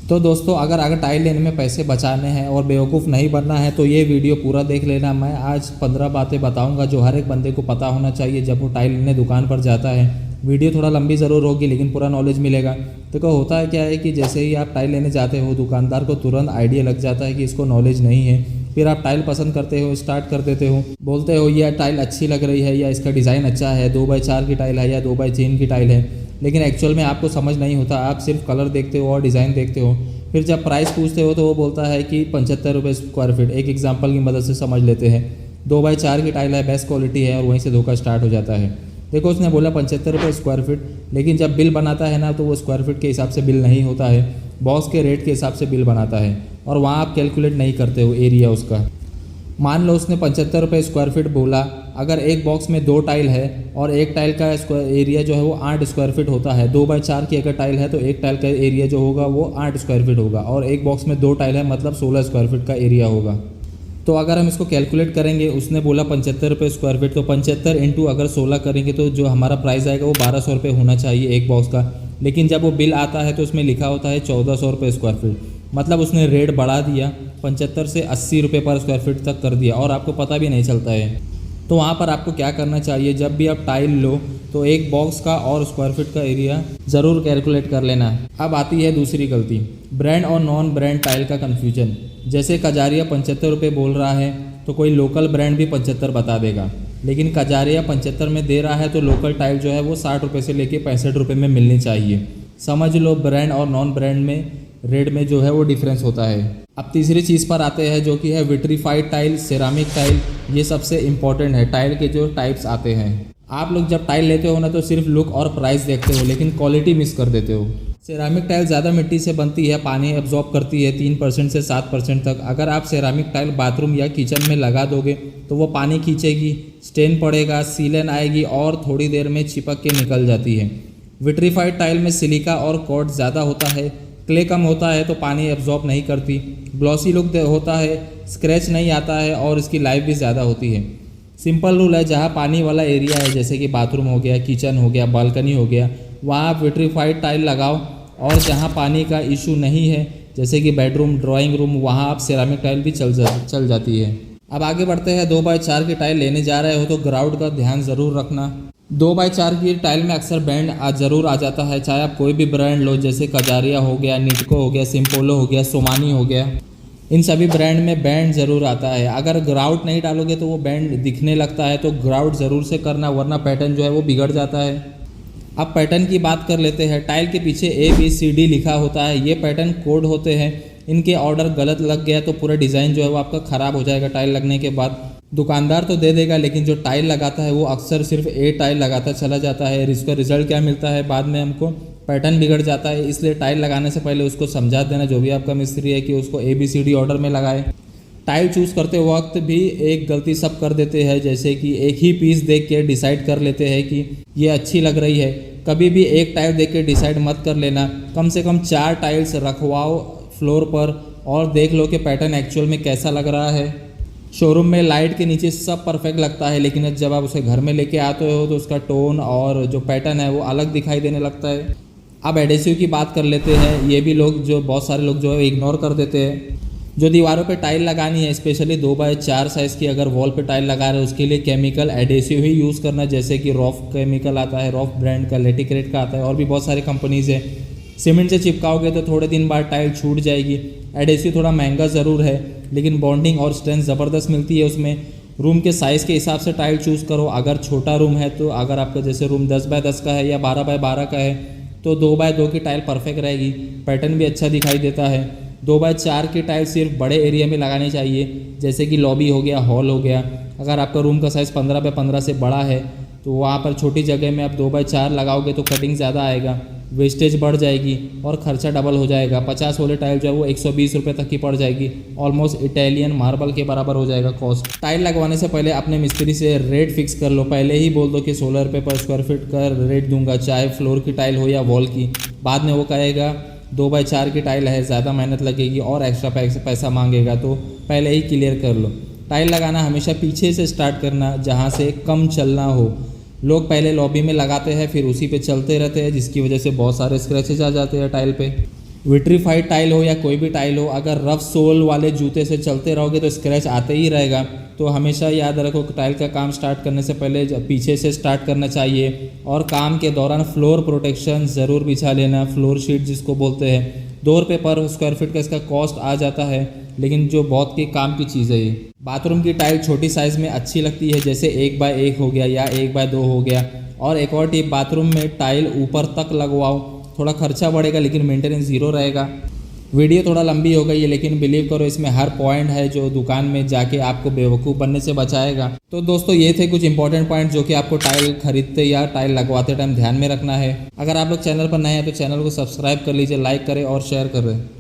तो दोस्तों अगर टाइल लेने में पैसे बचाने हैं और बेवकूफ़ नहीं बनना है तो ये वीडियो पूरा देख लेना। मैं आज 15 बातें बताऊंगा जो हर एक बंदे को पता होना चाहिए जब वो टाइल लेने दुकान पर जाता है। वीडियो थोड़ा लंबी ज़रूर होगी लेकिन पूरा नॉलेज मिलेगा। देखो होता है क्या है कि जैसे ही आप टाइल लेने जाते हो दुकानदार को तुरंत आइडिया लग जाता है कि इसको नॉलेज नहीं है। फिर आप टाइल पसंद करते हो, स्टार्ट कर देते हो, बोलते हो यह टाइल अच्छी लग रही है या इसका डिज़ाइन अच्छा है, 2x4 की टाइल है या 2x3 की टाइल है। लेकिन एक्चुअल में आपको समझ नहीं होता, आप सिर्फ कलर देखते हो और डिज़ाइन देखते हो। फिर जब प्राइस पूछते हो तो वो बोलता है कि 75 रुपये स्क्वायर फीट। एक एग्जांपल की मदद से समझ लेते हैं, 2x4 की टाइल है, बेस्ट क्वालिटी है, और वहीं से धोखा स्टार्ट हो जाता है। देखो उसने बोला 75 रुपये स्क्वायर फीट, लेकिन जब बिल बनाता है ना तो वो स्क्वायर फीट के हिसाब से बिल नहीं होता है, बॉक्स के रेट के हिसाब से बिल बनाता है, और वहाँ आप कैलकुलेट नहीं करते हो एरिया उसका। मान लो उसने 75 रुपये स्क्वायर फीट बोला, अगर एक बॉक्स में 2 टाइल है और एक टाइल का एरिया जो है वो 8 स्क्वायर फीट होता है। 2x4 की अगर टाइल है तो एक टाइल का एरिया जो होगा वो 8 स्क्वायर फीट होगा, और एक बॉक्स में 2 टाइल है मतलब 16 स्क्वायर फीट का एरिया होगा। तो अगर हम इसको कैलकुलेट करेंगे, उसने बोला 75 रुपये स्क्वायर फीट, तो 75 इंटू अगर 16 करेंगे तो जो हमारा प्राइस आएगा वो 1200 रुपये होना चाहिए एक बॉक्स का। लेकिन जब वो बिल आता है तो उसमें लिखा होता है 1400 रुपये स्क्वायर फीट, मतलब उसने रेट बढ़ा दिया, 75 से 80 रुपये पर स्क्वायर फीट तक कर दिया, और आपको पता भी नहीं चलता है। तो वहाँ पर आपको क्या करना चाहिए, जब भी आप टाइल लो तो एक बॉक्स का और स्क्वायर फीट का एरिया ज़रूर कैलकुलेट कर लेना। अब आती है दूसरी गलती, ब्रांड और नॉन ब्रांड टाइल का कन्फ्यूजन। जैसे कजारिया 75 रुपये बोल रहा है तो कोई लोकल ब्रांड भी 75 बता देगा, लेकिन कजारिया 75 में दे रहा है तो लोकल टाइल जो है वो 60 रुपये से लेके 65 रुपये में मिलनी चाहिए। समझ लो ब्रांड और नॉन ब्रांड में रेट में जो है वो डिफरेंस होता है। अब तीसरी चीज़ पर आते हैं जो कि है विट्रीफाइड टाइल, सेरामिक टाइल। ये सबसे इम्पॉर्टेंट है। टाइल के जो टाइप्स आते हैं, आप लोग जब टाइल लेते हो ना तो सिर्फ लुक और प्राइस देखते हो लेकिन क्वालिटी मिस कर देते हो। सेरामिक टाइल ज़्यादा मिट्टी से बनती है, पानी एब्जॉर्ब करती है 3% से 7% तक। अगर आप सेरामिक टाइल बाथरूम या किचन में लगा दोगे तो वो पानी खींचेगी, स्टेन पड़ेगा, सीलन आएगी और थोड़ी देर में चिपक के निकल जाती है। विट्रीफाइड टाइल में सिलिका और कॉर्ड ज़्यादा होता है, क्ले कम होता है तो पानी एब्जॉर्ब नहीं करती, ग्लॉसी लुक होता है, स्क्रैच नहीं आता है और इसकी लाइफ भी ज़्यादा होती है। सिंपल रूल है, जहाँ पानी वाला एरिया है जैसे कि बाथरूम हो गया, किचन हो गया, बालकनी हो गया, वहाँ आप विट्रीफाइड टाइल लगाओ, और जहाँ पानी का इशू नहीं है जैसे कि बेडरूम, ड्राइंग रूम, वहाँ आप सेरामिक टाइल भी चल जाती है। अब आगे बढ़ते हैं, 2x4 की टाइल लेने जा रहे हो तो ग्राउंड का ध्यान ज़रूर रखना। 2x4 की टाइल में अक्सर बैंड ज़रूर आ जाता है, चाहे आप कोई भी ब्रांड लो, जैसे कजारिया हो गया, निटको हो गया, सिम्पोलो हो गया, सोमानी हो गया, इन सभी ब्रांड में बैंड ज़रूर आता है। अगर ग्राउट नहीं डालोगे तो वो बैंड दिखने लगता है, तो ग्राउट ज़रूर से करना, वरना पैटर्न जो है वो बिगड़ जाता है। अब पैटर्न की बात कर लेते हैं। टाइल के पीछे ABCD लिखा होता है, ये पैटर्न कोड होते हैं। इनके ऑर्डर गलत लग गया तो पूरा डिज़ाइन जो है वो आपका ख़राब हो जाएगा। टाइल लगने के बाद दुकानदार तो दे देगा, लेकिन जो टाइल लगाता है वो अक्सर सिर्फ A टाइल लगाता चला जाता है। इसका रिजल्ट क्या मिलता है, बाद में हमको पैटर्न बिगड़ जाता है। इसलिए टाइल लगाने से पहले उसको समझा देना, जो भी आपका मिस्त्री है, कि उसको ABCD ऑर्डर में लगाए। टाइल चूज़ करते वक्त भी एक गलती सब कर देते हैं, जैसे कि एक ही पीस देख के डिसाइड कर लेते हैं कि ये अच्छी लग रही है। कभी भी एक टाइल देख के डिसाइड मत कर लेना, कम से कम 4 टाइल्स रखवाओ फ्लोर पर और देख लो कि पैटर्न एक्चुअल में कैसा लग रहा है। शोरूम में लाइट के नीचे सब परफेक्ट लगता है, लेकिन जब आप उसे घर में लेके आते हो तो उसका टोन और जो पैटर्न है वो अलग दिखाई देने लगता है। अब एडेसिव की बात कर लेते हैं। ये भी लोग, जो बहुत सारे लोग जो है इग्नोर कर देते हैं। जो दीवारों पे टाइल लगानी है, स्पेशली 2x4 साइज़ की अगर वॉल पे टाइल लगा रहे हो, उसके लिए केमिकल एडेसिव ही यूज़ करना, जैसे कि रॉफ केमिकल आता है, रॉफ ब्रांड का, लेटिक्रेट का आता है, और भी बहुत सारे कंपनीज़ है। सीमेंट से चिपकाओगे तो थोड़े दिन बाद टाइल छूट जाएगी। एडेसिव थोड़ा महंगा ज़रूर है, लेकिन बॉन्डिंग और स्ट्रेंथ ज़बरदस्त मिलती है उसमें। रूम के साइज़ के हिसाब से टाइल चूज़ करो। अगर छोटा रूम है तो, अगर आपका जैसे रूम 10x10 का है या 12x12 का है तो 2x2 की टाइल परफेक्ट रहेगी, पैटर्न भी अच्छा दिखाई देता है। 2x4 की टाइल सिर्फ बड़े एरिया में लगानी चाहिए, जैसे कि लॉबी हो गया, हॉल हो गया। अगर आपका रूम का साइज़ 15x15 से बड़ा है तो वहाँ पर छोटी जगह में आप 2x4 लगाओगे तो कटिंग ज़्यादा आएगा, वेस्टेज बढ़ जाएगी और खर्चा डबल हो जाएगा। 50 वाले टाइल जो है वो 120 रुपये तक की पड़ जाएगी, ऑलमोस्ट इटालियन मार्बल के बराबर हो जाएगा कॉस्ट। टाइल लगवाने से पहले अपने मिस्त्री से रेट फिक्स कर लो। पहले ही बोल दो कि 16 रुपये पर स्क्वायर फीट का रेट दूंगा, चाहे फ्लोर की टाइल हो या वॉल की। बाद में वो कहेगा 2x4 की टाइल है, ज़्यादा मेहनत लगेगी और एक्स्ट्रा पैसा मांगेगा, तो पहले ही क्लियर कर लो। टाइल लगाना हमेशा पीछे से स्टार्ट करना, जहाँ से कम चलना हो। लोग पहले लॉबी में लगाते हैं फिर उसी पे चलते रहते हैं, जिसकी वजह से बहुत सारे स्क्रैचेज आ जाते हैं टाइल पे। विट्रीफाइड टाइल हो या कोई भी टाइल हो, अगर रफ सोल वाले जूते से चलते रहोगे तो स्क्रैच आते ही रहेगा। तो हमेशा याद रखो कि टाइल का काम स्टार्ट करने से पहले पीछे से स्टार्ट करना चाहिए, और काम के दौरान फ्लोर प्रोटेक्शन ज़रूर बिछा लेना, फ्लोर शीट जिसको बोलते हैं। 2 रुपये पर स्क्वायर फीट का इसका कॉस्ट आ जाता है, लेकिन जो बहुत की काम की चीज़ है ये। बाथरूम की टाइल छोटी साइज़ में अच्छी लगती है, जैसे 1x1 हो गया या 1x2 हो गया। और एक और टिप, बाथरूम में टाइल ऊपर तक लगवाओ, थोड़ा खर्चा बढ़ेगा लेकिन मेंटेनेंस ज़ीरो रहेगा। वीडियो थोड़ा लंबी हो गई है, लेकिन बिलीव करो इसमें हर पॉइंट है जो दुकान में जाके आपको बेवकूफ़ बनने से बचाएगा। तो दोस्तों ये थे कुछ इंपॉर्टेंट पॉइंट जो कि आपको टाइल खरीदते या टाइल लगवाते टाइम ध्यान में रखना है। अगर आप लोग चैनल पर नए हैं तो चैनल को सब्सक्राइब कर लीजिए, लाइक करें और शेयर करें।